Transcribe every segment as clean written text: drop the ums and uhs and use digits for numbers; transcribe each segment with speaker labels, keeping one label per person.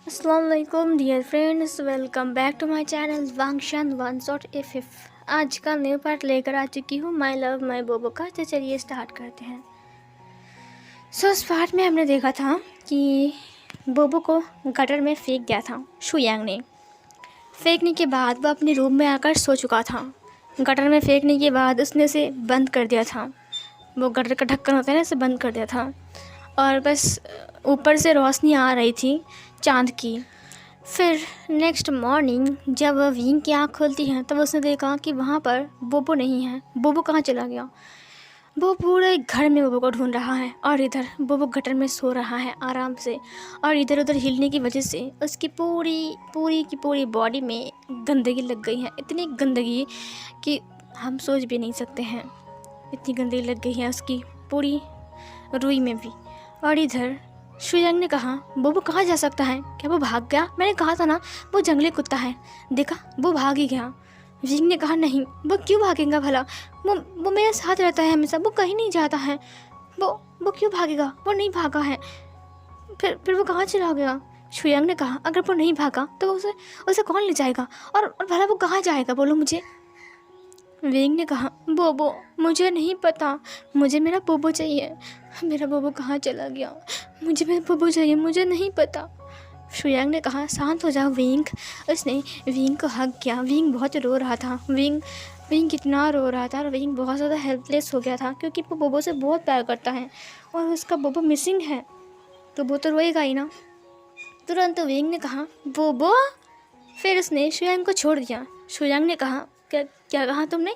Speaker 1: अस्सलाम वालेकुम dear friends, welcome back to my channel Wangshan one shot F. आज का न्यू पार्ट लेकर आ चुकी हूँ माय लव माय बोबो का। तो चलिए स्टार्ट करते हैं। इस पार्ट में हमने देखा था कि बोबो को गटर में फेंक दिया था शुयांग ने। फेंकने के बाद वह अपने रूम में आकर सो चुका था। गटर में फेंकने के बाद उसने उसे बंद कर दिया था। वो गटर का ढक्कन होता है ना, उसे बंद कर दिया था और बस ऊपर से रोशनी आ रही थी चांद की। फिर नेक्स्ट मॉर्निंग जब विंग की आँख खुलती है तब उसने देखा कि वहाँ पर बोबो नहीं है। बोबो कहाँ चला गया? वो पूरे घर में बोबो को ढूंढ रहा है और इधर बोबो गटर में सो रहा है आराम से, और इधर उधर हिलने की वजह से उसकी पूरी बॉडी में गंदगी लग गई है। इतनी गंदगी कि हम सोच भी नहीं सकते हैं। इतनी गंदगी लग गई है उसकी पूरी रुई में भी। और इधर शुयांग ने कहा बोबो कहाँ जा सकता है? क्या वो भाग गया? मैंने कहा था ना वो जंगली कुत्ता है, देखा वो भाग ही गया। विंग ने कहा नहीं, वो क्यों भागेगा भला? वो मेरे साथ रहता है हमेशा, वो कहीं नहीं जाता है। वो क्यों भागेगा? वो नहीं भागा है। फिर वो कहाँ चला गया? शुयांग ने कहा अगर वो नहीं भागा तो उसे कौन ले जाएगा? और भला वो कहाँ जाएगा बोलो मुझे। विंग ने कहा बोबो मुझे नहीं पता, मुझे मेरा बोबो चाहिए। मेरा बोबो कहाँ चला गया? मुझे मेरा बोबो चाहिए, मुझे नहीं पता। शुयांग ने कहा शांत हो जाओ विंग। उसने विंग को हग किया। विंग बहुत रो रहा था। विंग कितना रो रहा था और विंग बहुत ज़्यादा हेल्पलेस हो गया था क्योंकि वो बोबो से बहुत प्यार करता है और उसका बोबो मिसिंग है तो वो तो रोएगा ही ना। तुरंत विंग ने कहा बोबो। फिर उसने शुयांग को छोड़ दिया। शुयांग ने कहा क्या कहा तुमने?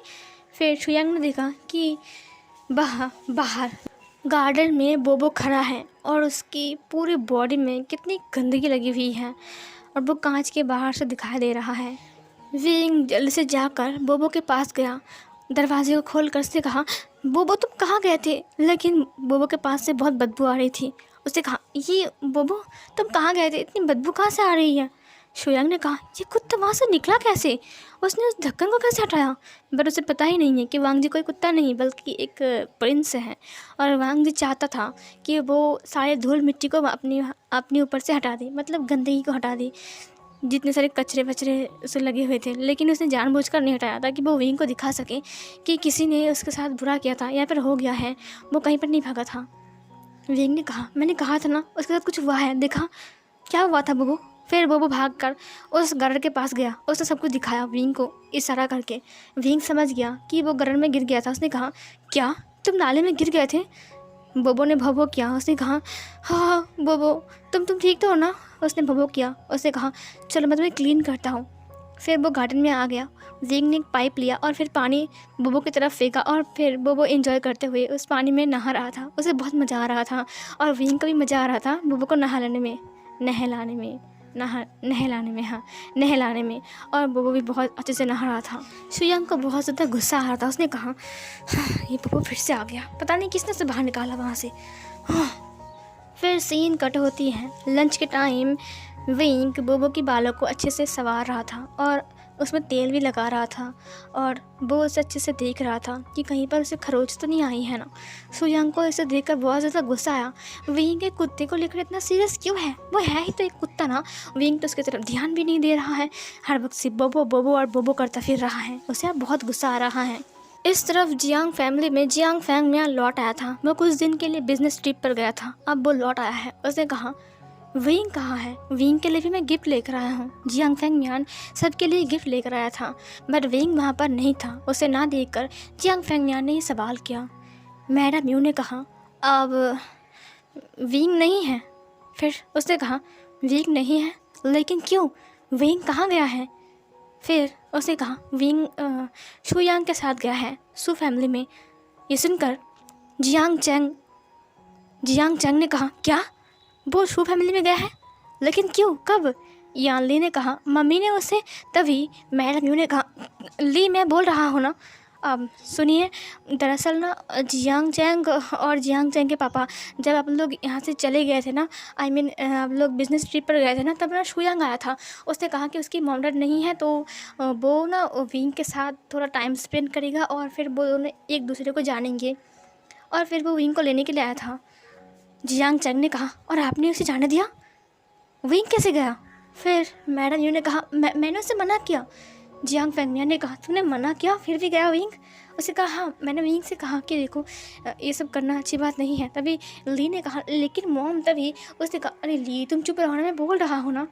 Speaker 1: फिर शुयांग ने देखा कि बाहर गार्डन में बोबो खड़ा है और उसकी पूरी बॉडी में कितनी गंदगी लगी हुई है और वो कांच के बाहर से दिखाई दे रहा है। विंग जल्दी से जाकर बोबो के पास गया। दरवाजे को खोल कर उसने कहा बोबो तुम कहाँ गए थे? लेकिन बोबो के पास से बहुत बदबू आ रही थी। उसने कहा ये बोबो तुम कहाँ गए थे? इतनी बदबू कहाँ से आ रही है? शुयांग ने कहा ये कुत्ता वहाँ से निकला कैसे? उसने उस ढक्कन को कैसे हटाया? बट उसे पता ही नहीं है कि वांग जी कोई कुत्ता नहीं बल्कि एक प्रिंस है और वांग जी चाहता था कि वो सारे धूल मिट्टी को अपने ऊपर से हटा दे, मतलब गंदगी को हटा दे, जितने सारे कचरे वचरे उसे लगे हुए थे। लेकिन उसने जानबूझकर नहीं हटाया ताकि वो विंग को दिखा सके कि किसी ने उसके साथ बुरा किया था या फिर हो गया है, वो कहीं पर नहीं भागा था। विंग ने कहा मैंने कहा था ना उसके साथ कुछ हुआ है, देखा क्या हुआ था बोबो? फिर बोबो भागकर उस गटर के पास गया। उसने सब कुछ दिखाया विंग को इशारा करके। विंग समझ गया कि वो गटर में गिर गया था। उसने कहा क्या तुम नाले में गिर गए थे? बोबो ने भवो किया। उसने कहा हाँ बोबो तुम ठीक तो हो ना? उसने भवो किया। उसने कहा चलो मैं तुम्हें क्लीन करता हूँ। फिर वो गार्डन में आ गया। विंग ने एक पाइप लिया और फिर पानी बोबो की तरफ फेंका और फिर बोबो एंजॉय करते हुए उस पानी में नहा रहा था। उसे बहुत मज़ा आ रहा था और विंग को भी मज़ा आ रहा था बोबो को नहलाने में और बोबो भी बहुत अच्छे से नहा रहा था। शुयांग को बहुत ज़्यादा गुस्सा आ रहा था। उसने कहा ये बोबो फिर से आ गया, पता नहीं किसने उसे बाहर निकाला वहाँ से। फिर सीन कट होती है लंच के टाइम। विंग बोबो की बालों को अच्छे से संवार रहा था और उसमें तेल भी लगा रहा था और वो उसे अच्छे से देख रहा था कि कहीं पर उसे खरोच तो नहीं आई है ना। शुयांग को इसे देखकर बहुत ज़्यादा गुस्सा आया। विंग के कुत्ते को लेकर इतना सीरियस क्यों है? वो है ही तो एक कुत्ता ना। विंग तो उसकी तरफ ध्यान भी नहीं दे रहा है, हर वक्त सिर्फ बोबो बोबो और बोबो करता फिर रहा है। उसे अब बहुत गुस्सा आ रहा है। इस तरफ जियांग फैमिली में जियांग फैंग यहाँ लौट आया था। वो कुछ दिन के लिए बिजनेस ट्रिप पर गया था, अब वो लौट आया है। उसने कहा विंग कहाँ है? विंग के लिए भी मैं गिफ्ट लेकर आया हूँ। जियांग फैंग मियान सबके लिए गिफ्ट लेकर आया था बट विंग वहाँ पर नहीं था। उसे ना देखकर जियांग फैंग मियान ने ये सवाल किया। मैडम यू ने कहा अब विंग नहीं है। फिर उसने कहा विंग नहीं है लेकिन क्यों? विंग कहाँ गया है? फिर उसने कहा विंग शुयांग के साथ गया है सू फैमिली में। ये सुनकर जियांग चैंग ने कहा क्या वो शू फैमिली में गया है? लेकिन क्यों, कब? यान ली ने कहा मम्मी ने उसे तभी। मैडम यू ने कहा ली मैं बोल रहा हूँ ना। अब सुनिए, दरअसल ना जियांग चैंग और जियांग चैंग के पापा जब आप लोग यहाँ से चले गए थे ना, आप लोग बिज़नेस ट्रिप पर गए थे ना, तब ना शुयांग आया था। उसने कहा कि उसकी मॉम डैड नहीं है तो वो ना विंग के साथ थोड़ा टाइम स्पेंड करेगा और फिर वो दोनों एक दूसरे को जानेंगे और फिर वो विंग को लेने के लिए आया था। जियांग चैंग ने कहा और आपने उसे जाने दिया? विंग कैसे गया? फिर मैडम यू ने कहा मैंने उसे मना किया। जियांग फैंगमियान ने कहा तूने मना किया फिर भी गया विंग? उसे कहा हाँ, मैंने विंग से कहा कि देखो ये सब करना अच्छी बात नहीं है। तभी ली ने कहा लेकिन मॉम, तभी उसने कहा अरे ली तुम चुप रहो ना, मैं बोल रहा हूँ ना।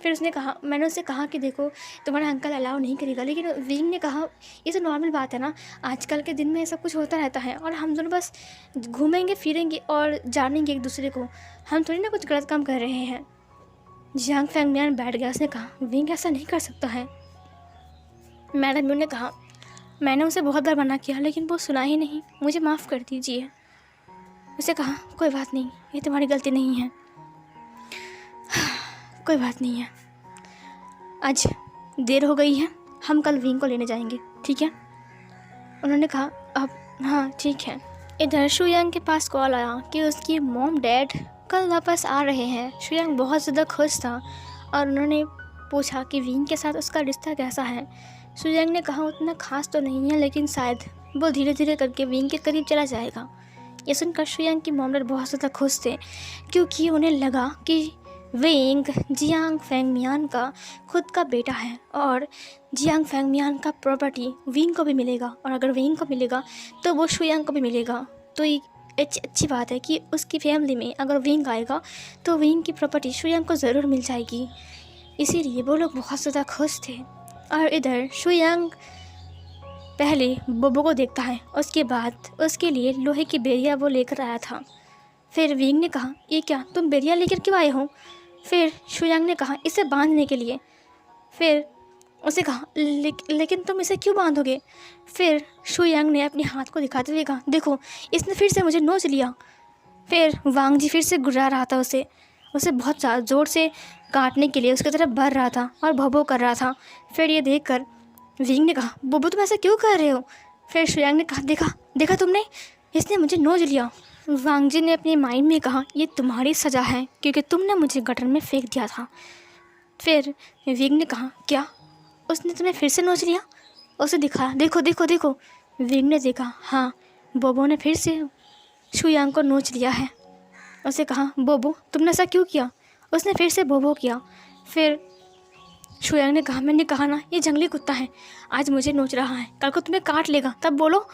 Speaker 1: फिर उसने कहा मैंने उससे कहा कि देखो तुम्हारा अंकल अलाउ नहीं करेगा, लेकिन विंग ने कहा ये तो नॉर्मल बात है ना, आजकल के दिन में सब कुछ होता रहता है और हम दोनों बस घूमेंगे फिरेंगे और जानेंगे एक दूसरे को, हम थोड़ी ना कुछ गलत काम कर रहे हैं। जियांग फैंगमियान बैठ गया। उसने कहा विंग ऐसा नहीं कर सकता है। मैडम यू ने कहा मैंने उसे बहुत बार मना किया लेकिन वो सुना ही नहीं, मुझे माफ़ कर दीजिए। उसे कहा कोई बात नहीं, ये तुम्हारी गलती नहीं है, कोई बात नहीं है, आज देर हो गई है, हम कल विंग को लेने जाएंगे, ठीक है? उन्होंने कहा अब हाँ ठीक है। इधर शुयांग के पास कॉल आया कि उसकी मॉम डैड कल वापस आ रहे हैं। शुयांग बहुत ज़्यादा खुश था और उन्होंने पूछा कि विंग के साथ उसका रिश्ता कैसा है। शुयांग ने कहा उतना खास तो नहीं है, लेकिन शायद वो धीरे धीरे करके विंग के करीब चला जाएगा। ये सुनकर शुयांग की मॉम डैड बहुत ज़्यादा खुश थे, क्योंकि उन्हें लगा कि विंग जियांग फैंगमियान का खुद का बेटा है और जियांग फैंगमियान का प्रॉपर्टी विंग को भी मिलेगा, और अगर विंग को मिलेगा तो वो शुयांग को भी मिलेगा। तो ये अच्छी बात है कि उसकी फैमिली में अगर विंग आएगा तो विंग की प्रॉपर्टी शुयांग को ज़रूर मिल जाएगी। इसीलिए वो लोग बहुत ज़्यादा खुश थे। और इधर शुयांग पहले बोबो को देखता है, उसके बाद उसके लिए लोहे की बेरिया वो लेकर आया था। फिर विंग ने कहा ये क्या, तुम बेरिया लेकर क्यों आए हो? फिर शुयांग ने कहा इसे बांधने के लिए। फिर उसे कहा लेकिन तुम इसे क्यों बांधोगे? फिर शुयांग ने अपने हाथ को दिखाते हुए कहा देखो, इसने फिर से मुझे नोच लिया। फिर वांग जी फिर से गुर्रा रहा था, उसे बहुत ज़ोर से काटने के लिए उसकी तरफ बढ़ रहा था और भौं कर रहा था। फिर ये देखकर विंग ने कहा बोबो तुम ऐसा क्यों कर रहे हो? फिर शुयांग ने कहा देखा तुमने, इसने मुझे नोच लिया। वांग जी ने अपने माइंड में कहा ये तुम्हारी सज़ा है क्योंकि तुमने मुझे गटर में फेंक दिया था। फिर विंग ने कहा क्या, उसने तुम्हें फिर से नोच लिया? उसे दिखाया देखो। विंग ने देखा हाँ, बोबो ने फिर से शुयांग को नोच लिया है। उसे कहा बोबो तुमने ऐसा क्यों किया? उसने फिर से बोबो किया। फिर शुयांग ने कहा मैंने कहा ना ये जंगली कुत्ता है, आज मुझे नोच रहा है, कल को तुम्हें काट लेगा, तब बोलो।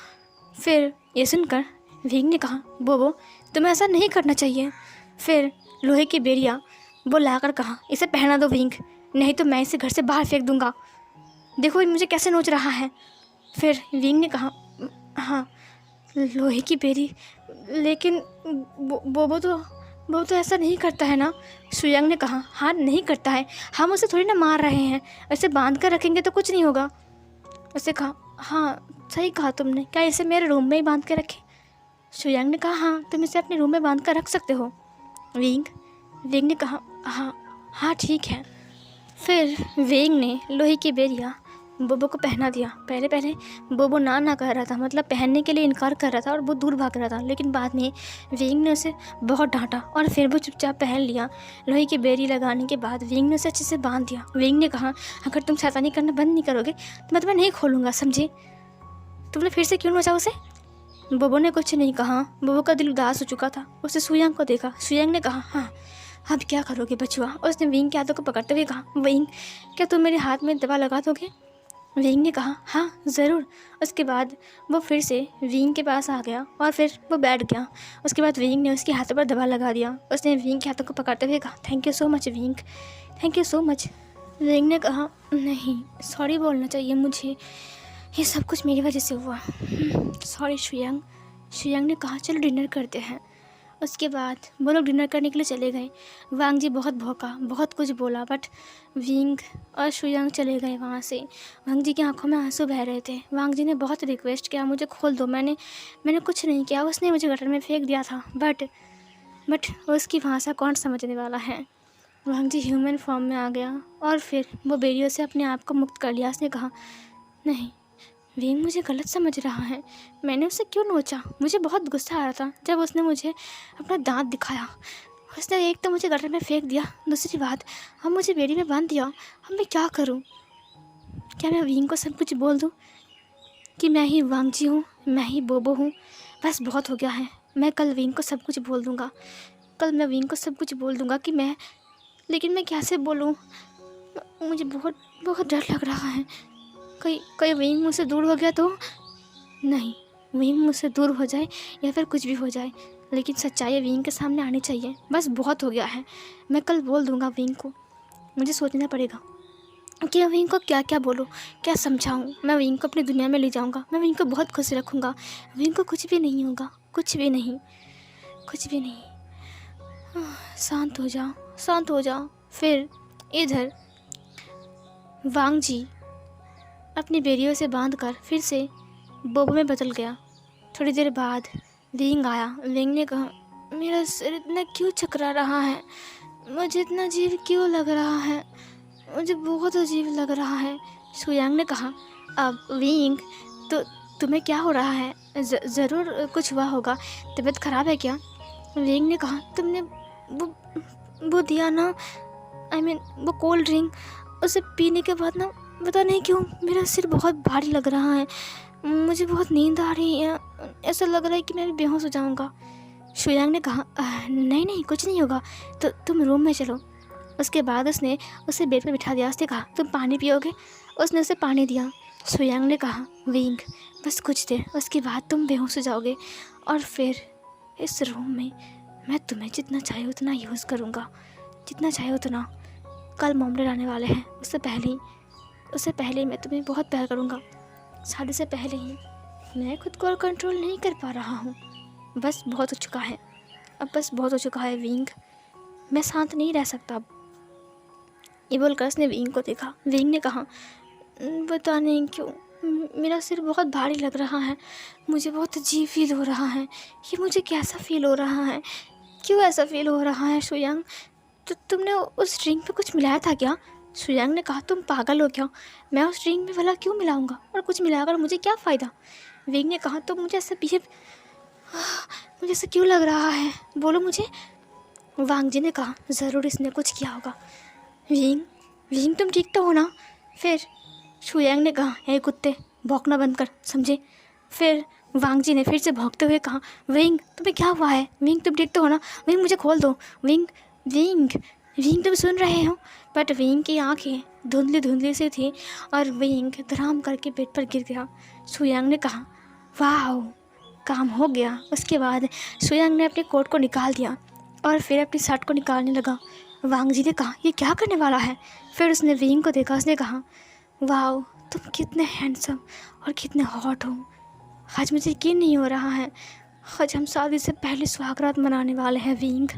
Speaker 1: फिर ये सुनकर विंग ने कहा बोबो तुम्हें ऐसा नहीं करना चाहिए। फिर लोहे की बेरिया वो लाकर कहा इसे पहना दो विंग, नहीं तो मैं इसे घर से बाहर फेंक दूंगा, देखो ये मुझे कैसे नोच रहा है। फिर विंग ने कहा हाँ लोहे की बेरी, लेकिन बोबो तो ऐसा नहीं करता है ना। शुयांग ने कहा हाँ नहीं करता है, हम उसे थोड़ी ना मार रहे हैं, ऐसे बांध कर रखेंगे तो कुछ नहीं होगा। उसे कहा हाँ सही कहा तुमने, क्या इसे मेरे रूम में ही बांध के रखें? शुयांग ने कहा हाँ तुम इसे अपने रूम में बांध कर रख सकते हो। विंग ने कहा हाँ ठीक है। फिर विंग ने लोहे की बेरिया बोबो को पहना दिया। पहले बोबो ना कर रहा था, मतलब पहनने के लिए इनकार कर रहा था और वो दूर भाग रहा था, लेकिन बाद में विंग ने उसे बहुत डांटा और फिर वो चुपचाप पहन लिया। लोहे की बेरी लगाने के बाद विंग ने उसे अच्छे से बांध दिया। विंग ने कहा अगर तुम शैतानी करना बंद नहीं करोगे तो मैं तुम्हें नहीं खोलूँगा, समझे? तुमने फिर से क्यों नोचा उसे? बोबो ने कुछ नहीं कहा। बोबो का दिल उदास हो चुका था। उसने शुयांग को देखा। शुयांग ने कहा हाँ अब क्या करोगे बचुआ? उसने विंग के हाथों को पकड़ते हुए कहा विंग क्या तुम मेरे हाथ में दवा लगा दोगे? विंग ने कहा हाँ ज़रूर। उसके बाद वो फिर से विंग के पास आ गया और फिर वो बैठ गया। उसके बाद विंग ने उसके हाथों पर दवा लगा दिया। उसने विंग के हाथों को पकड़ते हुए कहा thank you so much wing, thank you so much. Wing ने कहा नहीं सॉरी बोलना चाहिए मुझे, ये सब कुछ मेरी वजह से हुआ, सॉरी शुयांग। शुयांग ने कहा चलो डिनर करते हैं। उसके बाद वो लोग डिनर करने के लिए चले गए। वांग जी बहुत भौंका, बहुत कुछ बोला, बट विंग और शुयांग चले गए वहाँ से। वांग जी की आंखों में आंसू बह रहे थे। वांग जी ने बहुत रिक्वेस्ट किया मुझे खोल दो, मैंने कुछ नहीं किया, उसने मुझे गटर में फेंक दिया था, बट उसकी भाषा कौन समझने वाला है। वांग जी ह्यूमन फॉर्म में आ गया और फिर वो बेरियों से अपने आप को मुक्त कर लिया। उसने कहा नहीं विंग मुझे गलत समझ रहा है, मैंने उसे क्यों नोचा? मुझे बहुत गुस्सा आ रहा था जब उसने मुझे अपना दांत दिखाया। उसने एक तो मुझे गटर में फेंक दिया, दूसरी बात अब मुझे बेड़ी में बांध दिया। अब मैं क्या करूं? क्या मैं विंग को सब कुछ बोल दूं कि मैं ही वांग जी हूँ, मैं ही बोबो हूँ? बस बहुत हो गया है। मैं कल विंग को सब कुछ बोल दूँगा। कल मैं विंग को सब कुछ बोल दूँगा कि मैं लेकिन मैं कैसे बोलूँ? मुझे बहुत बहुत डर लग रहा है। कहीं कहीं विंग मुझसे दूर हो गया तो? नहीं, विंग मुझसे दूर हो जाए या फिर कुछ भी हो जाए, लेकिन सच्चाई विंग के सामने आनी चाहिए। बस बहुत हो गया है। मैं कल बोल दूँगा विंग को। मुझे सोचना पड़ेगा कि मैं विंग को क्या क्या बोलूँ, क्या समझाऊँ। मैं विंग को अपनी दुनिया में ले जाऊँगा। मैं विंग को बहुत खुश रखूँगा। विंग को कुछ भी नहीं होगा, कुछ भी नहीं, कुछ भी नहीं। शांत हो जाओ, शांत हो जाओ। फिर इधर वांग जी अपनी बेरियों से बांधकर फिर से बोबो में बदल गया। थोड़ी देर बाद विंग आया। विंग ने कहा, मेरा सिर इतना क्यों चकरा रहा है? मुझे इतना अजीब क्यों लग रहा है? मुझे बहुत अजीब लग रहा है। शुयांग ने कहा, अब विंग, तो तुम्हें क्या हो रहा है? ज़रूर कुछ हुआ होगा। तबीयत ख़राब है क्या? विंग ने कहा, तुमने वो दिया ना, वो कोल्ड ड्रिंक, उसे पीने के बाद ना पता नहीं क्यों मेरा सिर बहुत भारी लग रहा है। मुझे बहुत नींद आ रही है। ऐसा लग रहा है कि मैं भी बेहोश हो जाऊंगा। शुयांग ने कहा, नहीं नहीं, कुछ नहीं होगा, तो तुम रूम में चलो। उसके बाद उसने उसे बेड पर बिठा दिया। उसने कहा, तुम पानी पियोगे? उसने उसे पानी दिया। शुयांग ने कहा, विंग, बस कुछ देर, उसके बाद तुम बेहोश हो जाओगे और फिर इस रूम में मैं तुम्हें जितना चाहे उतना यूज़ करूँगा, जितना चाहे उतना। कल मोमडन आने वाले हैं, उससे पहले ही मैं तुम्हें बहुत प्यार करूँगा। शादी से पहले ही। मैं खुद को कंट्रोल नहीं कर पा रहा हूँ। बस बहुत हो चुका है, अब बस बहुत हो चुका है विंग। मैं शांत नहीं रह सकता अब। ये बोलकर उसने विंग को देखा। विंग ने कहा, पता नहीं क्यों मेरा सिर बहुत भारी लग रहा है। मुझे बहुत अजीब फील हो रहा है। ये मुझे कैसा फील हो रहा है? क्यों ऐसा फील हो रहा है? शुयांग, तो तुमने उस ड्रिंक पे कुछ मिलाया था क्या? शुयांग ने कहा, तुम पागल हो क्या? मैं उस ड्रिंक में भला क्यों मिलाऊंगा, और कुछ मिलाकर मुझे क्या फ़ायदा? विंग ने कहा, तो मुझे ऐसा क्यों लग रहा है? बोलो मुझे। वांग जी ने कहा, ज़रूर इसने कुछ किया होगा। विंग तुम ठीक तो हो ना? फिर शुयांग ने कहा, हे कुत्ते, भौंकना बंद कर, समझे? फिर वांग जी ने फिर से भौंकते हुए कहा, विंग तुम्हें क्या हुआ है? विंग तुम ठीक तो हो ना? विंग मुझे खोल दो। विंग विंग विंग तुम सुन रहे हो? बट विंग की आंखें धुंधली धुंधली सी थी और विंग धड़ाम करके बेड पर गिर गया। शुयांग ने कहा, वाह, काम हो गया। उसके बाद शुयांग ने अपने कोट को निकाल दिया और फिर अपनी शर्ट को निकालने लगा। वांग जी ने कहा, ये क्या करने वाला है? फिर उसने विंग को देखा। उसने कहा, वाह, तुम कितने हैंडसम और कितने हॉट हो। आज मुझे यकीन नहीं हो रहा है। आज हम शादी से पहले सुहागरात मनाने वाले हैं विंग।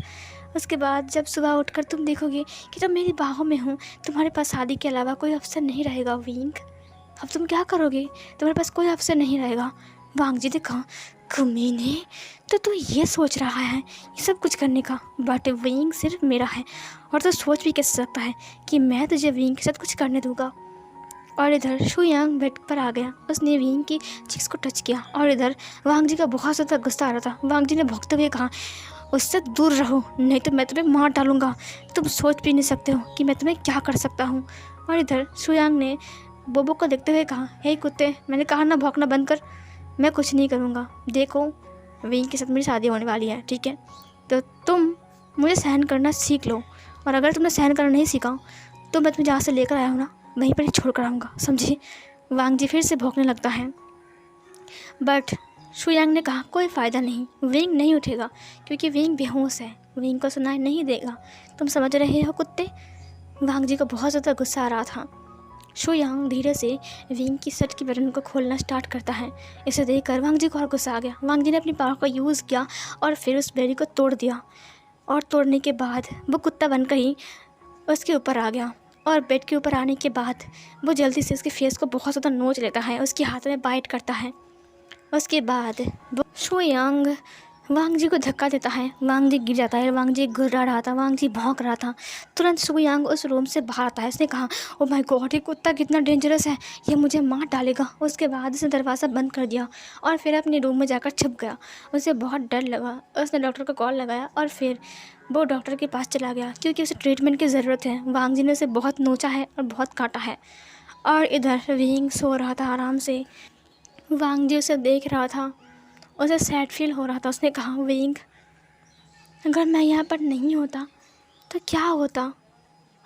Speaker 1: उसके बाद जब सुबह उठकर तुम देखोगे कि जब मेरी बाहों में हूँ, तुम्हारे पास शादी के अलावा कोई अवसर नहीं रहेगा विंग। अब तुम क्या करोगे? तुम्हारे पास कोई अवसर नहीं रहेगा। वांग जी ने कहा, कमीने, तो तू ये सोच रहा है ये सब कुछ करने का? बट विंग सिर्फ मेरा है, और तो सोच भी कैसे सकता है कि मैं तुझे विंग के साथ कुछ करने दूंगा? और इधर शुयांग बेड पर आ गया। उसने विंग की चीज़ को टच किया और इधर वांग जी का बहुत ज़्यादा गुस्सा आ रहा था। वांग जी ने भौंकते हुए कहा, उससे दूर रहो, नहीं तो मैं तुम्हें मार डालूंगा। तुम सोच भी नहीं सकते हो कि मैं तुम्हें क्या कर सकता हूँ। और इधर शुयांग ने बोबो को देखते हुए कहा, हे कुत्ते, मैंने कहा ना भौंकना बंद कर। मैं कुछ नहीं करूँगा। देखो, विंग के साथ मेरी शादी होने वाली है, ठीक है? तो तुम मुझे सहन करना सीख लो, और अगर तुमने सहन करना नहीं सीखा तो मैं तुम्हें जहाँ से लेकर आया हूँ ना, वहीं पर ही छोड़ कर आऊँगा, समझी? वांग जी फिर से भौंकने लगता है। बट शुयांग ने कहा, कोई फ़ायदा नहीं, विंग नहीं उठेगा क्योंकि विंग बेहोश है। विंग को सुनाई नहीं देगा। तुम समझ रहे हो कुत्ते? वांग जी को बहुत ज़्यादा गुस्सा आ रहा था। शुयांग धीरे से विंग की शर्ट की बटन को खोलना स्टार्ट करता है। इसे देखकर वांग जी को और गुस्सा आ गया। वांग जी ने अपनी पावर का यूज़ किया और फिर उस बेरी को तोड़ दिया, और तोड़ने के बाद वो कुत्ता बनकर ही उसके ऊपर आ गया। और बेड के ऊपर आने के बाद वो जल्दी से उसके फेस को बहुत ज़्यादा नोच लेता है, उसके हाथ में बाइट करता है। उसके बाद वो शुयांग वांग जी को धक्का देता है। वांग जी गिर जाता है। वांग जी गुर्रा रहा था। वांग जी भौंक रहा था। तुरंत शुयांग उस रूम से बाहर आता है। उसने कहा, ओ माय गॉड, ये कुत्ता कितना डेंजरस है, ये मुझे मार डालेगा। उसके बाद उसने दरवाज़ा बंद कर दिया और फिर अपने रूम में जाकर छुप गया। उसे बहुत डर लगा। उसने डॉक्टर को कॉल लगाया और फिर वो डॉक्टर के पास चला गया क्योंकि उसे ट्रीटमेंट की ज़रूरत है। वांग जी ने उसे बहुत नोचा है और बहुत काटा है। और इधर विंग सो रहा था आराम से। वांग जी उसे देख रहा था। उसे सैड फील हो रहा था। उसने कहा, विंग, अगर मैं यहाँ पर नहीं होता तो क्या होता?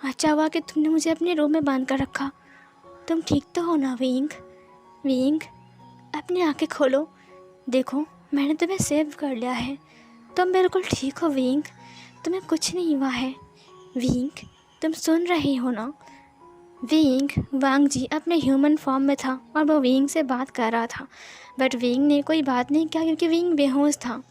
Speaker 1: अच्छा हुआ कि तुमने मुझे अपने रूम में बांध कर रखा। तुम ठीक तो हो ना विंग? विंग, अपनी आंखें खोलो, देखो मैंने तुम्हें सेव कर लिया है। तुम बिल्कुल ठीक हो विंग, तुम्हें कुछ नहीं हुआ है। विंग, तुम सुन रही हो ना? विंग, वांग जी अपने ह्यूमन फॉर्म में था और वो विंग से बात कर रहा था, बट विंग ने कोई बात नहीं किया क्योंकि विंग बेहोश था।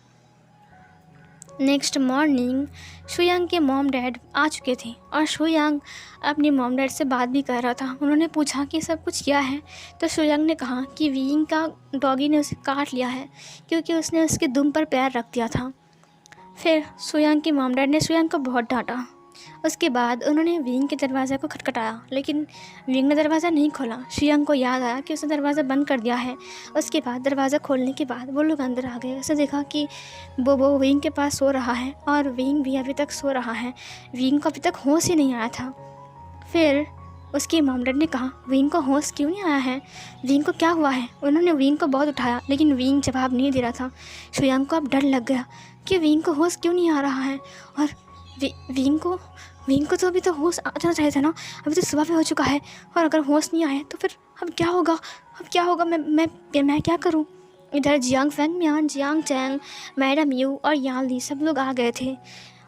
Speaker 1: नेक्स्ट मॉर्निंग शुयांग के मॉम डैड आ चुके थे और शुयांग अपनी मॉम डैड से बात भी कर रहा था। उन्होंने पूछा कि सब कुछ क्या है, तो शुयांग ने कहा कि विंग का डॉगी ने उसे काट लिया है क्योंकि उसने उसके दुम पर पैर रख दिया था। फिर शुयांग के मॉम डैड ने शुयांग को बहुत डांटा। उसके बाद उन्होंने विंग के दरवाज़े को खटखटाया, लेकिन विंग ने दरवाज़ा नहीं खोला। शुयांग को याद आया कि उसने दरवाज़ा बंद कर दिया है। उसके बाद दरवाज़ा खोलने के बाद वो लोग अंदर आ गए। उसने देखा कि बोबो विंग के पास सो रहा है और विंग भी अभी तक सो रहा है। विंग को अभी तक होश ही नहीं आया था। फिर उसके मॉम डैड ने कहा, विंग को होश क्यों नहीं आया है? विंग को क्या हुआ है? उन्होंने विंग को बहुत उठाया, लेकिन विंग जवाब नहीं दे रहा था। शुयांग को अब डर लग गया कि विंग को होश क्यों नहीं आ रहा है। और विंग को तो अभी तो होश आना चाहिए था ना, अभी तो सुबह भी हो चुका है। और अगर होश नहीं आए तो फिर अब क्या होगा? मैं क्या करूं? इधर Jiang Feng Mian, Jiang Cheng, madam Yu और यान ली सब लोग आ गए थे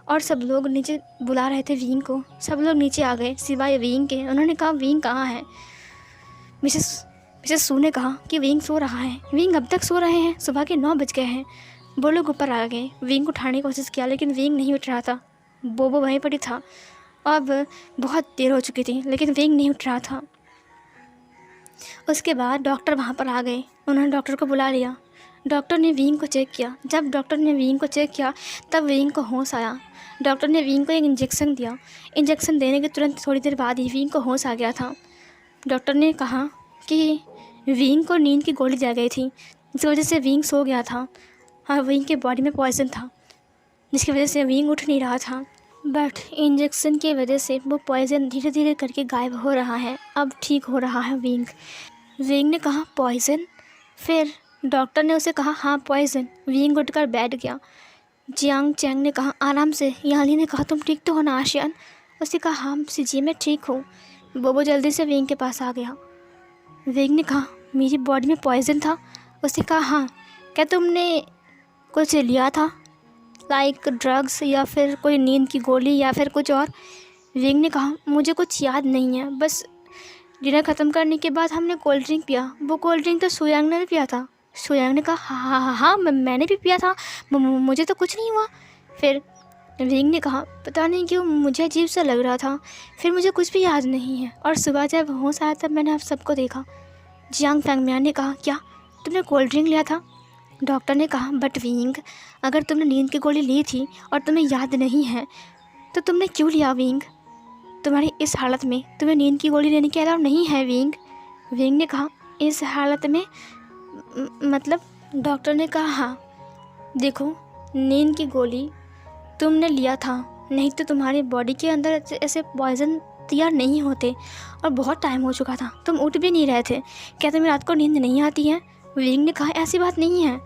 Speaker 1: और सब लोग नीचे बुला रहे थे विंग को। सब लोग नीचे आ गए सिवाय विंग के। उन्होंने कहा, विंग कहाँ है? मिसेस सू ने कहा कि विंग सो रहा है। विंग अब तक सो रहे हैं, सुबह के 9 बज गए हैं। वो लोग ऊपर आ गए। विंग उठाने की कोशिश किया, लेकिन विंग नहीं उठ रहा था। बोबो वहीं पर ही था। अब बहुत देर हो चुकी थी, लेकिन विंग नहीं उठ रहा था। उसके बाद डॉक्टर वहाँ पर आ गए। उन्होंने डॉक्टर को बुला लिया। डॉक्टर ने विंग को चेक किया। जब डॉक्टर ने विंग को चेक किया तब विंग को होश आया। डॉक्टर ने विंग को एक इंजेक्शन दिया। इंजेक्शन देने के तुरंत थोड़ी देर बाद ही विंग को होश आ गया था। डॉक्टर ने कहा कि विंग को नींद की गोली दी गई थी, जिस वजह से विंग सो गया था। हाँ, विंग के बॉडी में पॉइजन था, जिसकी वजह से विंग उठ नहीं रहा था। बट इंजेक्शन की वजह से वो पॉइजन धीरे धीरे करके गायब हो रहा है। अब ठीक हो रहा है विंग। विंग ने कहा, पॉइजन? फिर डॉक्टर ने उसे कहा, हाँ पॉइजन। विंग उठकर बैठ गया। जियांग चैंग ने कहा, आराम से। याली ने कहा, तुम ठीक तो हो ना आशियान? उसने कहा, हाँ जी मैं ठीक हूँ। बोबो जल्दी से विंग के पास आ गया। विंग ने कहा, मेरी बॉडी में पॉइजन था? उसने कहा, हाँ। क्या तुमने कुछ लिया था, लाइक ड्रग्स या फिर कोई नींद की गोली या फिर कुछ और? विंग ने कहा, मुझे कुछ याद नहीं है, बस डिनर ख़त्म करने के बाद हमने कोल्ड ड्रिंक पिया। वो कोल्ड ड्रिंक तो शुयांग ने भी पिया था। शुयांग ने कहा, हाँ मैंने भी पिया था, मुझे तो कुछ नहीं हुआ। फिर विंग ने कहा, पता नहीं क्यों मुझे अजीब सा लग रहा था, फिर मुझे कुछ भी याद नहीं है और सुबह जब होश आया तब मैंने आप सबको देखा। जियांग फेंगमियान ने कहा, क्या तुमने कोल्ड ड्रिंक लिया था? डॉक्टर ने कहा, बट विंग, अगर तुमने नींद की गोली ली थी और तुम्हें याद नहीं है तो तुमने क्यों लिया विंग? तुम्हारी इस हालत में तुम्हें नींद की गोली लेने की अलाउ नहीं है विंग। विंग ने कहा, इस हालत में मतलब? डॉक्टर ने कहा, हाँ देखो, नींद की गोली तुमने लिया था, नहीं तो तुम्हारी बॉडी के अंदर ऐसे पॉइजन तैयार नहीं होते और बहुत टाइम हो चुका था, तुम उठ भी नहीं रहे थे। क्या तुम्हें रात को नींद नहीं आती है? विंग ने कहा, ऐसी बात नहीं है,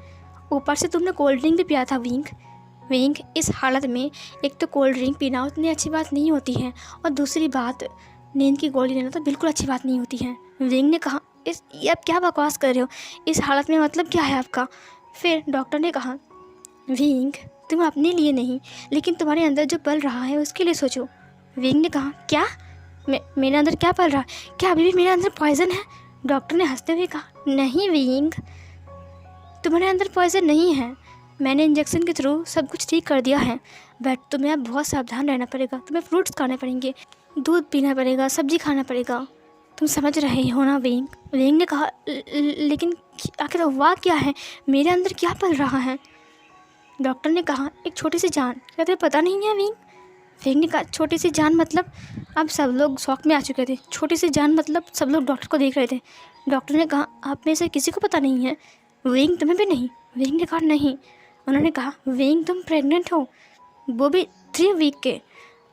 Speaker 1: ऊपर से तुमने कोल्ड ड्रिंक भी पिया था विंग। विंग, इस हालत में एक तो कोल्ड ड्रिंक पीना उतनी अच्छी बात नहीं होती है और दूसरी बात नींद की गोली लेना तो बिल्कुल अच्छी बात नहीं होती है। विंग ने कहा, ये आप क्या बकवास कर रहे हो? इस हालत में मतलब क्या है आपका? फिर डॉक्टर ने कहा, विंग, तुम अपने लिए नहीं लेकिन तुम्हारे अंदर जो पल रहा है उसके लिए सोचो। विंग ने कहा, क्या? मेरे अंदर क्या पल रहा है? क्या अभी भी मेरे अंदर पॉइजन है? डॉक्टर ने हंसते हुए कहा, नहीं विंग, तुम्हारे अंदर पॉइजन नहीं है, मैंने इंजेक्शन के थ्रू सब कुछ ठीक कर दिया है, बट तुम्हें अब बहुत सावधान रहना पड़ेगा। तुम्हें फ्रूट्स खाने पड़ेंगे, दूध पीना पड़ेगा, सब्जी खाना पड़ेगा। तुम समझ रहे हो ना विंग? विंग ने कहा, लेकिन आखिर हुआ क्या है? मेरे अंदर क्या पल रहा है? डॉक्टर ने कहा, एक छोटी सी जान। क्या तुम्हें पता नहीं है विंग? विंग ने कहा, छोटी सी जान मतलब? अब सब लोग शौक में आ चुके थे। छोटी सी जान मतलब? सब लोग डॉक्टर को देख रहे थे। डॉक्टर ने कहा, आप में से किसी को पता नहीं है? विंग, तुम्हें भी नहीं? विंग ने कहा, नहीं। उन्होंने कहा, विंग, तुम प्रेग्नेंट हो, वो भी 3 वीक के।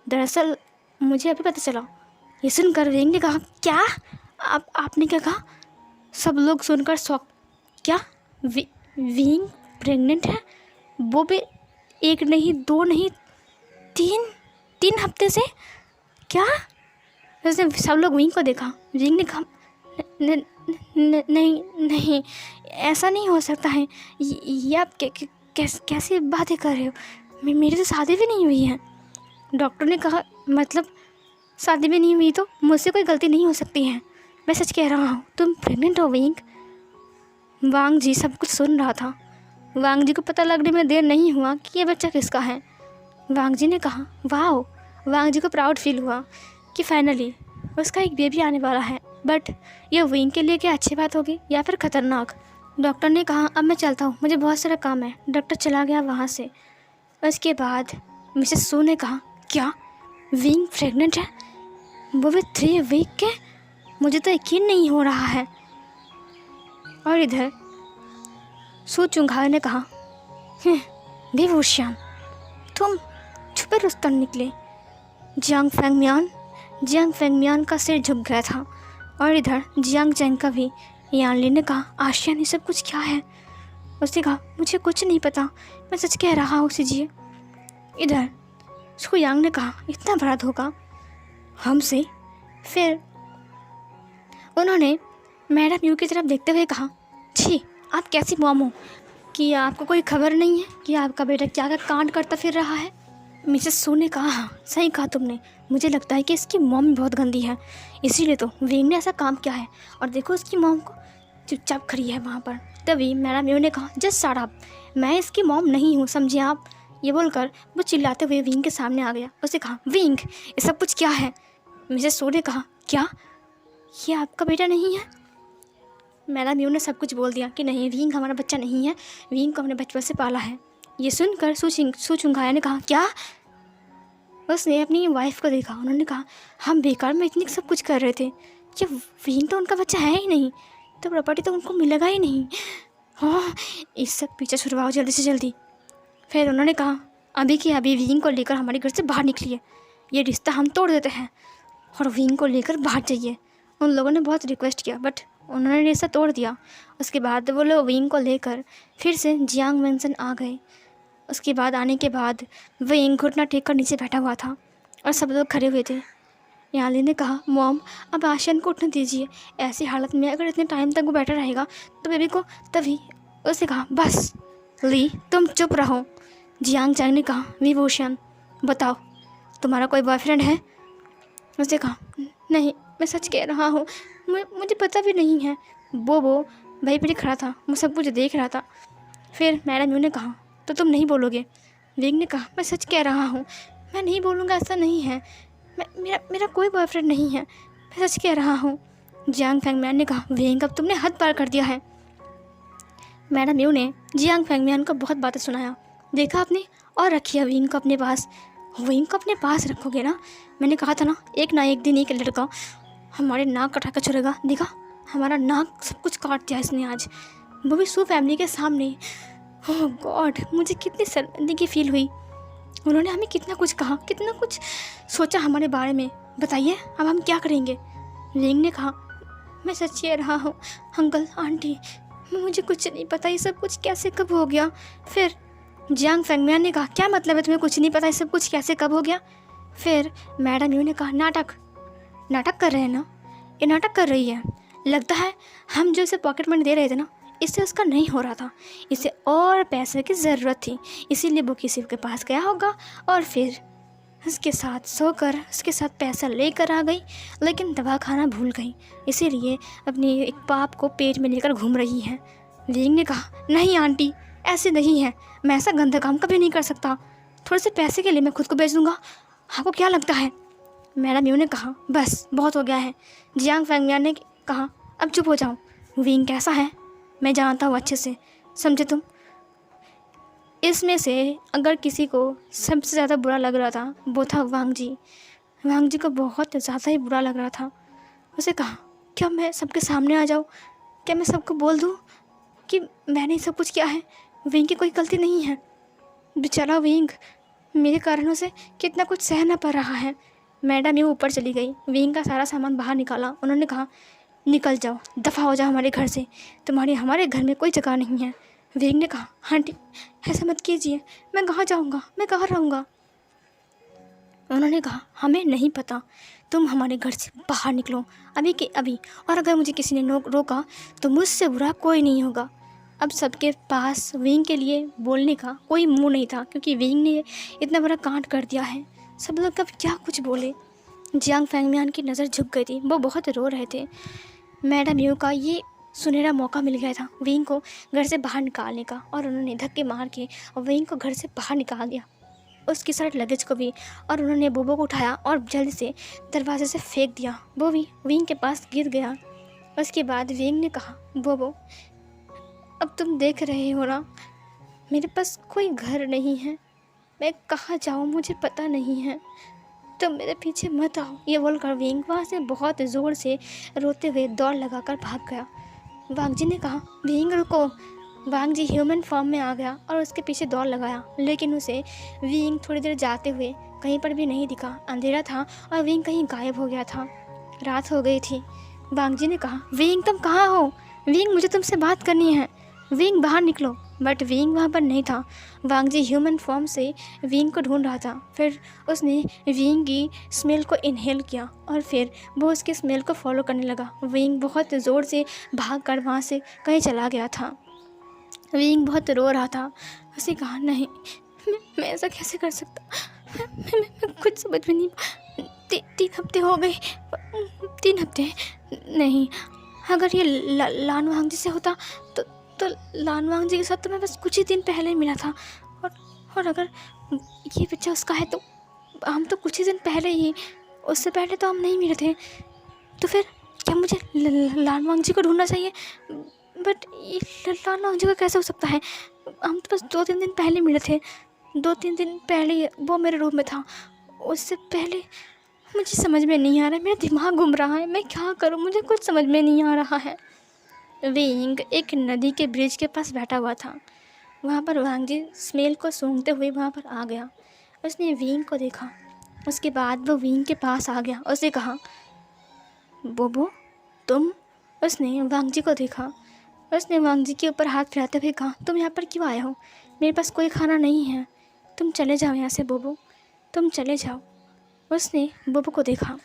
Speaker 1: दरअसल मुझे अभी पता चला। ये सुनकर विंग ने कहा, क्या? आपने क्या कहा? सब लोग सुनकर शौक। क्या? विंग प्रेग्नेंट है? वो भी 1 नहीं, 2 नहीं, 3 हफ्ते से? क्या? उसने सब लोग विंग को देखा। विंग ने कहा नहीं नहीं, ऐसा नहीं हो सकता है, ये आप कैसी बातें कर रहे हो, मेरी तो शादी भी नहीं हुई है। डॉक्टर ने कहा मतलब शादी भी नहीं हुई तो मुझसे कोई गलती नहीं हो सकती है, मैं सच कह रहा हूँ, तुम प्रेग्नेंट हो विंग। वांग जी सब कुछ सुन रहा था। वांग जी को पता लगने में देर नहीं हुआ कि ये बच्चा किसका है। वांग जी ने कहा वाओ। वांग जी को प्राउड फील हुआ कि फाइनली उसका एक बेबी आने वाला है। बट ये विंग के लिए क्या अच्छी बात होगी या फिर ख़तरनाक। डॉक्टर ने कहा अब मैं चलता हूँ, मुझे बहुत सारा काम है। डॉक्टर चला गया वहाँ से। उसके बाद मिसेस सू ने कहा क्या विंग प्रेग्नेंट है, वो भी 3 वीक के, मुझे तो यकीन नहीं हो रहा है। और इधर सू चुंघाई ने कहा विभूषण तुम छुपे रुस्तम निकले। जियांग फेंगमियान का सिर झुक गया था। और इधर जियांग चैंग का भी। यानली ने कहा आशियान ये सब कुछ क्या है। उसने कहा मुझे कुछ नहीं पता, मैं सच कह रहा हूँ सीजिए। इधर सुयांग ने कहा इतना बड़ा धोखा हमसे। फिर उन्होंने मैडम यू की तरफ देखते हुए कहा छी आप कैसी मॉम हो कि आपको कोई खबर नहीं है कि आपका बेटा क्या क्या कांड करता फिर रहा है। मिसेस सू ने कहा हाँ सही कहा तुमने, मुझे लगता है कि इसकी मॉम बहुत गंदी है, इसीलिए तो विंग ने ऐसा काम किया है। और देखो उसकी मॉम को चुपचाप खड़ी है वहाँ पर। तभी मैडम यू ने कहा जस्ट शट अप, मैं इसकी मॉम नहीं हूँ समझे आप। ये बोलकर वो चिल्लाते हुए विंग के सामने आ गया। उसने कहा विंग ये सब कुछ क्या है। मिसेस सू ने कहा क्या ये आपका बेटा नहीं है। मैडम यू ने सब कुछ बोल दिया कि नहीं विंग हमारा बच्चा नहीं है, विंग को हमने बचपन से पाला है। ये सुनकर सू चुंघाया ने कहा क्या। उसने अपनी वाइफ को देखा। उन्होंने कहा हम बेकार में इतनी सब कुछ कर रहे थे, ये विंग तो उनका बच्चा है ही नहीं, तो प्रॉपर्टी तो उनको मिलेगा ही नहीं। हाँ इस सब पीछे छुड़वाओ जल्दी से जल्दी। फिर उन्होंने कहा अभी की अभी विंग को लेकर हमारे घर से बाहर निकलिए, ये रिश्ता हम तोड़ देते हैं और विंग को लेकर बाहर जाइए। उन लोगों ने बहुत रिक्वेस्ट किया बट उन्होंने रिश्ता तोड़ दिया। उसके बाद वो लोग विंग को लेकर फिर से जियांग मैंसन आ गए। उसके बाद आने के बाद विंग घुटना टेक कर नीचे बैठा हुआ था और सब लोग खड़े हुए थे। याली ने कहा मॉम अब आशियान को उठने दीजिए, ऐसी हालत में अगर इतने टाइम तक वो बैठा रहेगा तो बेबी को। तभी उसने कहा बस ली तुम चुप रहो। जियांग चैंग ने कहा विभूषण बताओ तुम्हारा कोई बॉयफ्रेंड है। उसने कहा नहीं मैं सच कह रहा हूँ, मुझे पता भी नहीं है। वो भाई पर खड़ा था, वो सब कुछ देख रहा था। फिर मैडम यू ने कहा तो तुम नहीं बोलोगे। विंग ने कहा मैं सच कह रहा हूँ, मैं नहीं बोलूँगा, ऐसा नहीं है, मेरा कोई बॉयफ्रेंड नहीं है, मैं सच कह रहा हूँ। जियांग फेंगमियान ने कहा विंग अब तुमने हद पार कर दिया है। मैडम यू ने जियांग फेंगमियान को बहुत बातें सुनाया। देखा आपने, और रखिए विंग को अपने पास। विंग को अपने पास रखोगे ना, मैंने कहा था ना एक दिन एक लड़का हमारे नाक कटा कर चलेगा। देखा हमारा नाक सब कुछ काट दिया इसने आज, वो भी सू फैमिली के सामने। ओह गॉड मुझे कितनी शर्मिंदगी फील हुई। उन्होंने हमें कितना कुछ कहा, कितना कुछ सोचा हमारे बारे में, बताइए अब हम क्या करेंगे। विंग ने कहा मैं सच कह रहा हूँ अंकल आंटी, मुझे कुछ नहीं पता ये सब कुछ कैसे कब हो गया। फिर जियांग फेंगमियान ने कहा क्या मतलब है तुम्हें कुछ नहीं पता ये सब कुछ कैसे कब हो गया। फिर मैडम यू ने कहा नाटक कर रहे हैं ना, ये नाटक कर रही है। लगता है हम जो इसे पॉकेट मनी दे रहे थे ना, इससे उसका नहीं हो रहा था, इसे और पैसे की ज़रूरत थी, इसीलिए वो किसी के पास गया होगा और फिर उसके साथ सोकर उसके साथ पैसा लेकर आ गई, लेकिन दवा खाना भूल गई, इसीलिए अपनी एक पाप को पेट में लेकर घूम रही है। विंग ने कहा नहीं आंटी ऐसे नहीं है, मैं ऐसा गंदा काम कभी नहीं कर सकता, थोड़े से पैसे के लिए मैं खुद को बेच दूँगा, आपको क्या लगता है। मैडम यू ने कहा बस बहुत हो गया है। जियांग फेंगमियान ने कहा अब चुप हो जाओ, विंग कैसा है मैं जानता हूँ अच्छे से, समझे तुम। इसमें से अगर किसी को सबसे ज़्यादा बुरा लग रहा था वो था वांग जी को बहुत ज़्यादा ही बुरा लग रहा था। उसे कहा क्या मैं सबके सामने आ जाऊँ, क्या मैं सबको बोल दूँ कि मैंने सब कुछ किया है, विंग की कोई गलती नहीं है। बेचारा विंग मेरे कारणों से कितना कुछ सहना पड़ रहा है। मैडम यूँ ऊपर चली गई, विंग का सारा सामान बाहर निकाला। उन्होंने कहा निकल जाओ, दफ़ा हो जाओ हमारे घर से, तुम्हारी हमारे घर में कोई जगह नहीं है। विंग ने कहा आंटी ऐसा मत कीजिए, मैं कहाँ जाऊँगा, मैं कहाँ रहूँगा। उन्होंने कहा हमें नहीं पता, तुम हमारे घर से बाहर निकलो अभी के अभी, और अगर मुझे किसी ने रोका तो मुझसे बुरा कोई नहीं होगा। अब सबके पास विंग के लिए बोलने का कोई मुंह नहीं था, क्योंकि विंग ने इतना बड़ा कांड कर दिया है। सब लोग अब क्या कुछ बोले। जियांग फैंगमियान की नज़र झुक गई थी, वो बहुत रो रहे थे। मैडम यू का ये सुनहरा मौका मिल गया था विंग को घर से बाहर निकालने का, और उन्होंने धक्के मार के विंग को घर से बाहर निकाल दिया, उसकी सारे लगेज को भी। और उन्होंने बोबो को उठाया और जल्दी से दरवाजे से फेंक दिया। वो भी विंग के पास गिर गया। उसके बाद विंग ने कहा, बोबो अब तुम देख रहे हो ना, मेरे पास कोई घर नहीं है, मैं कहाँ जाऊँ मुझे पता नहीं है, तुम मेरे पीछे मत आओ। ये बोलकर विंग वहाँ से बहुत ज़ोर से रोते हुए दौड़ लगाकर भाग गया। वांग जी ने कहा, विंग रुको। वांग जी ह्यूमन फॉर्म में आ गया और उसके पीछे दौड़ लगाया, लेकिन उसे विंग थोड़ी देर जाते हुए कहीं पर भी नहीं दिखा। अंधेरा था और विंग कहीं गायब हो गया था। रात हो गई थी। वांग जी ने कहा, विंग तुम कहाँ हो? विंग मुझे तुमसे बात करनी है, विंग बाहर निकलो। बट विंग वहाँ पर नहीं था। वांग जी ह्यूमन फॉर्म से विंग को ढूंढ रहा था। फिर उसने विंग की स्मेल को इनहेल किया और फिर वो उसके स्मेल को फॉलो करने लगा। विंग बहुत ज़ोर से भाग कर वहाँ से कहीं चला गया था। विंग बहुत रो रहा था। उसे कहा, नहीं मैं ऐसा कैसे कर सकता, मैं कुछ समझ में नहीं। 3 हफ्ते हो गए, 3 हफ्ते नहीं। अगर ये लानवांग जी से होता तो लानवांग जी के साथ तो मैं बस कुछ ही दिन पहले मिला था, और अगर ये बच्चा उसका है तो हम तो कुछ ही दिन पहले ही, उससे पहले तो हम नहीं मिले थे। तो फिर क्या मुझे लानवांग जी को ढूंढना चाहिए? बट ये लानवांग जी का कैसे हो सकता है? हम तो बस 2-3 दिन पहले मिले थे, 2-3 दिन पहले वो मेरे रूम में था। उससे पहले मुझे समझ में नहीं आ रहा है, मेरा दिमाग घूम रहा है, मैं क्या करूँ, मुझे कुछ समझ में नहीं आ रहा है। विंग एक नदी के ब्रिज के पास बैठा हुआ था। वहाँ पर वांग जी स्मेल को सूंघते हुए वहाँ पर आ गया। उसने विंग को देखा। उसके बाद वो विंग के पास आ गया। उसे कहा, बोबो तुम? उसने वांग जी को देखा। उसने वांग जी के ऊपर हाथ फिराते हुए कहा, तुम यहाँ पर क्यों आए हो? मेरे पास कोई खाना नहीं है, तुम चले जाओ यहाँ से बोबो, तुम चले जाओ। उसने बोबो को देखा।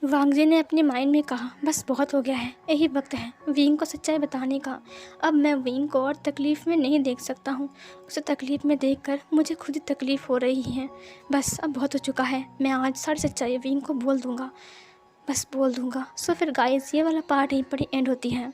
Speaker 1: वांग जी ने अपने माइंड में कहा, बस बहुत हो गया है, यही वक्त है विंग को सच्चाई बताने का। अब मैं विंग को और तकलीफ़ में नहीं देख सकता हूँ। उसे तकलीफ़ में देखकर मुझे खुद ही तकलीफ़ हो रही है। बस अब बहुत हो चुका है, मैं आज सारी सच्चाई विंग को बोल दूँगा, बस बोल दूँगा। सो फिर गाइस ये वाला पार्ट यहीं पर ही एंड होती है।